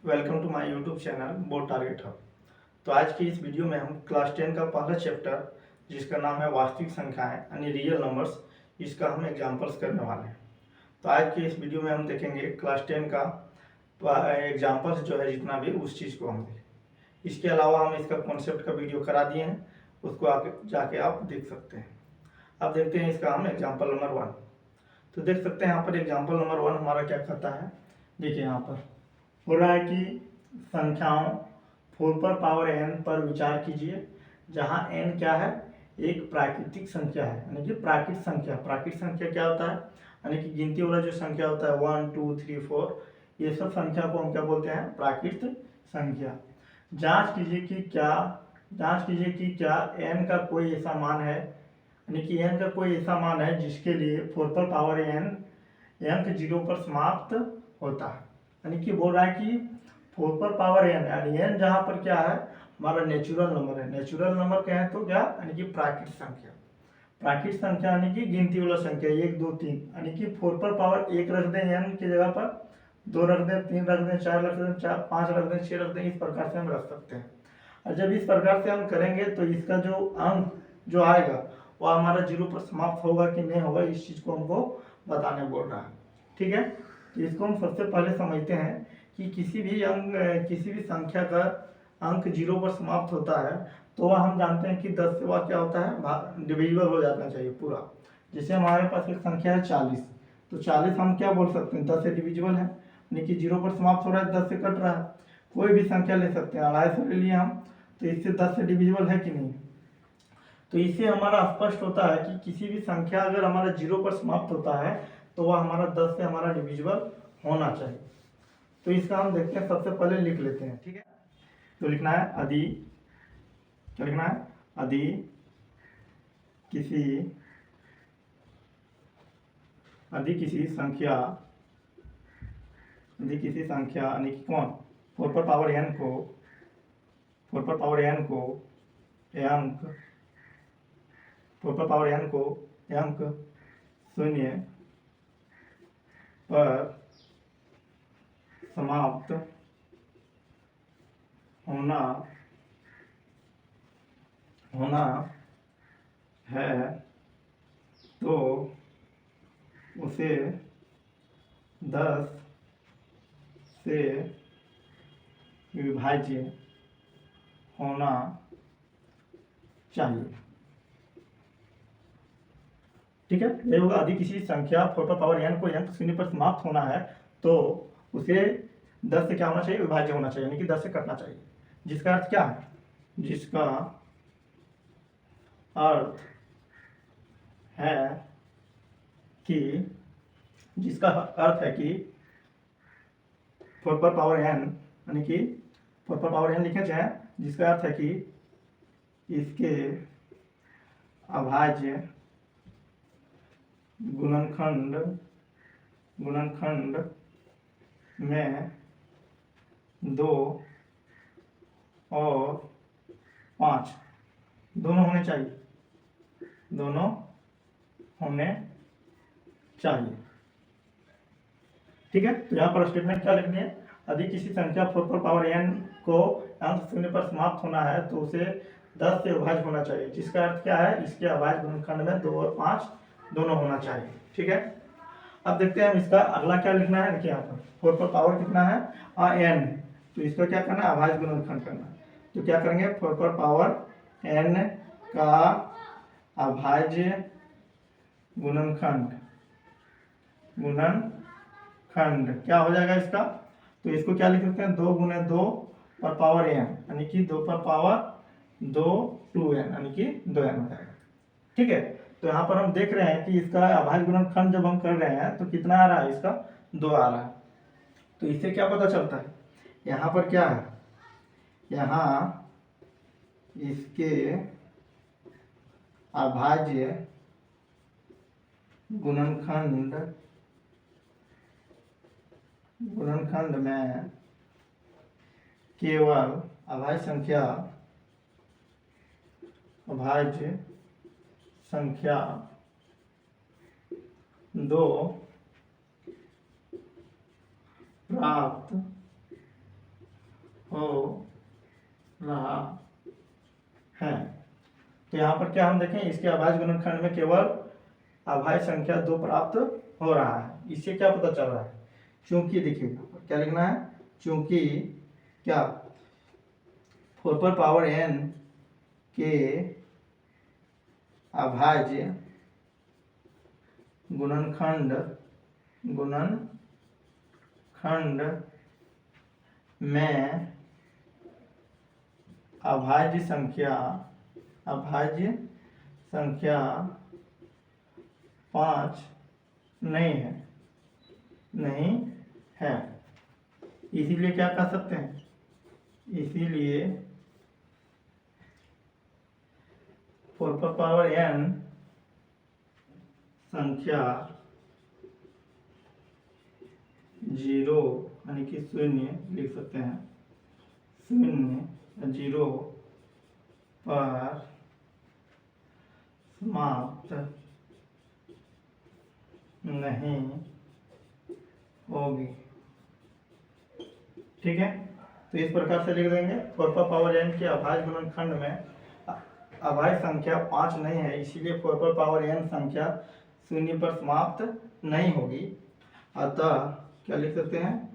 Welcome to my YouTube channel board target hub. तो आज की इस वीडियो में हम क्लास 10 का पहला चैप्टर जिसका नाम है वास्तविक संख्याएं यानी रियल नंबर्स, इसका हम एग्जांपल्स करने वाले हैं। तो आज की इस वीडियो में हम देखेंगे क्लास 10 का एग्जांपल्स जो है जितना भी उस चीज़ को हम देखें। इसके अलावा हम इसका कॉन्सेप्ट का वीडियो करा दिए हैं, उसको आके जाके आप देख सकते हैं। अब देखते हैं इसका हम एग्जाम्पल नंबर 1। तो देख सकते हैं यहाँ पर एग्जाम्पल नंबर 1 हमारा क्या कहता है। देखिए यहाँ पर हो रहा है कि संख्याओं 4 पर पावर n पर विचार कीजिए, जहां n क्या है, एक प्राकृतिक संख्या है यानी कि प्राकृत संख्या। प्राकृत संख्या क्या होता है, यानी कि गिनती वाला जो संख्या होता है 1 2 3 4, ये सब संख्या को हम क्या बोलते हैं, प्राकृत संख्या। जांच कीजिए कि क्या n का कोई ऐसा मान है, यानी कि n का कोई ऐसा मान है जिसके लिए 4 पर पावर n अंक 0 पर समाप्त होता है। यानी कि बोल रहा है कि 4 पर पावर n यानी n जहाँ पर क्या है, हमारा नेचुरल नंबर है। नेचुरल नंबर क्या है तो क्या, यानी कि प्राकृत संख्या। प्राकृत संख्या यानी कि गिनती वाला संख्या 1 2 3, यानी कि 4 पर पावर 1 रख दें n की जगह पर, 2 रख दें, 3 रख दें, 4 रख दें, 5 रख दें, 6 रख दें, इस प्रकार से हम रख सकते हैं। और जब इस प्रकार से हम करेंगे तो इसका जो अंक जो आएगा वह हमारा 0 पर समाप्त होगा कि नहीं होगा, इस चीज़ को हमको बताने बोल रहा है। ठीक है, तो इसको हम सबसे पहले समझते हैं कि किसी भी संख्या का अंक 0 पर समाप्त होता है तो वह हम जानते हैं कि 10 से वह क्या होता है, डिविजिबल हो जाना चाहिए पूरा। जैसे हमारे पास एक संख्या है 40, तो 40 हम क्या बोल सकते हैं, 10 से डिविजिबल है, यानी कि 0 पर समाप्त हो रहा है, 10 से कट रहा है। कोई भी संख्या ले सकते हैं, 250 ले लिए हम, तो इससे 10 से डिविजिबल है कि नहीं। तो इससे हमारा स्पष्ट होता है कि किसी भी संख्या अगर हमारा 0 पर समाप्त होता है तो वह हमारा 10 से हमारा डिविजिबल होना चाहिए। तो इसका हम देखते हैं, सबसे पहले लिख लेते हैं। ठीक है, तो लिखना है यदि, क्या लिखना है, यदि किसी संख्या यानी कि कौन, 4 पर पावर n को अंक 4 पर पावर n को अंक 0 पर समाप्त होना है तो उसे 10 से विभाज्य होना चाहिए। ठीक है, ये होगा यदि किसी संख्या 4 पर पावर n को अंक 0 पर समाप्त होना है तो उसे 10 से क्या होना चाहिए, विभाज्य होना चाहिए, यानी कि 10 से कटना चाहिए। जिसका अर्थ क्या है, जिसका अर्थ है कि 4 पर पावर n, यानी कि 4 पर पावर n लिखे चाहे, जिसका अर्थ है कि इसके अभाज्य गुणनखंड में 2 और 5 दोनों होने चाहिए, ठीक है। तो यहाँ पर स्टेटमेंट क्या लिखनी है, यदि किसी संख्या 4 पर पावर n को अंक 0 पर समाप्त होना है तो उसे 10 से विभाज्य होना चाहिए। जिसका अर्थ क्या है, इसके अभाज्य गुणनखंड में 2 और 5 दोनों होना चाहिए। ठीक है, अब देखते हैं हम इसका अगला क्या लिखना है। देखिए यहाँ पर 4 पर पावर कितना है, n, तो इसका क्या करना है, अभाज्य गुणनखंड करना है। तो क्या करेंगे, 4 पर पावर n का अभाज्य गुणनखंड क्या हो जाएगा इसका, तो इसको क्या लिख सकते हैं, 2 गुने 2 पर पावर n, यानी कि 2 पर पावर 2 2n, यानी कि 2n हो जाएगा। ठीक है, तो यहाँ पर हम देख रहे हैं कि इसका अभाज्य गुणनखंड जब हम कर रहे हैं तो कितना आ रहा है, इसका 2 आ रहा है। तो इससे क्या पता चलता है, यहाँ पर क्या है, यहाँ इसके अभाज्य गुणनखंड में केवल अभाज्य संख्या 2 प्राप्त हो रहा है। तो यहाँ पर क्या हम देखें, इसके अभाज्य गुणनखंड में केवल अभाज्य संख्या 2 प्राप्त हो रहा है। इससे क्या पता चल रहा है, क्योंकि देखिए क्या लिखना है, क्योंकि क्या 4n के अभाज्य गुणनखंड में अभाज्य संख्या 5 नहीं है। इसीलिए क्या कह सकते हैं, इसीलिए 4n संख्या 0 यानी कि 0 लिख सकते हैं, 0 पर समाप्त नहीं होगी। ठीक है, तो इस प्रकार से लिख देंगे 4n के अभाज्य गुणनखंड में अभाज्य संख्या 5 नहीं है, इसीलिए 4n संख्या 0 पर समाप्त नहीं होगी। अतः क्या लिख सकते हैं,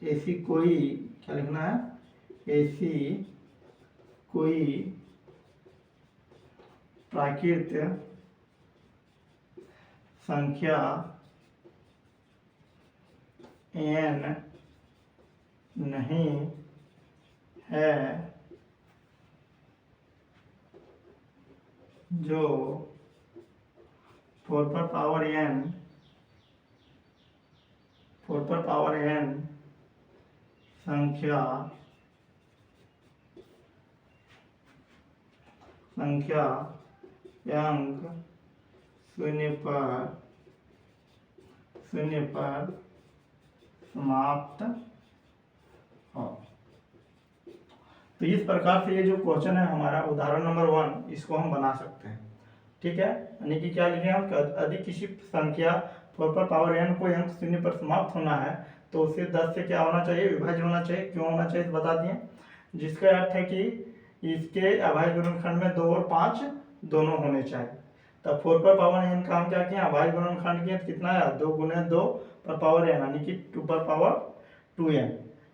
ऐसी कोई क्या लिखना है, ऐसी कोई प्राकृत संख्या n नहीं है जो 4n संख्या अंक 0 पर समाप्त हो। तो इस प्रकार से ये जो क्वेश्चन है हमारा उदाहरण नंबर 1, इसको हम बना सकते हैं। ठीक है, यानी कि क्या लिखे हम, यदि किसी संख्या 4n कोई अंक 0 पर समाप्त होना है तो उसे 10 से क्या होना चाहिए, विभाज्य होना चाहिए। क्यों होना चाहिए बता दिए, जिसका अर्थ है कि इसके अभाज्य गुणनखंड में 2 और 5 दोनों होने चाहिए। तब 4n का हम क्या किया, अभाज्य गुणनखंड किया, कितना है 2 × 2 पर पावर n यानी कि 2 पर पावर 2n।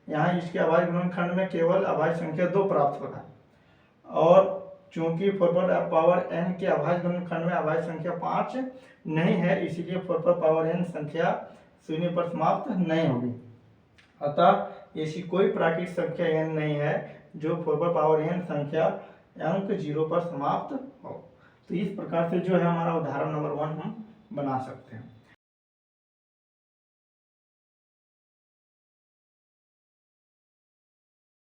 यहाँ इसके अभाज्य गुणनखंड में केवल अभाज्य संख्या 2 प्राप्त होगा, और चूंकि 4n के अभाज्य गुणनखंड में अभाज्य संख्या 5 नहीं है, इसीलिए 4n संख्या 0 पर समाप्त नहीं होगी। अतः ऐसी कोई प्राकृतिक संख्या n नहीं है जो 4n संख्या अंक 0 पर समाप्त हो। तो इस प्रकार से जो है हमारा उदाहरण नंबर 1 हम बना सकते हैं।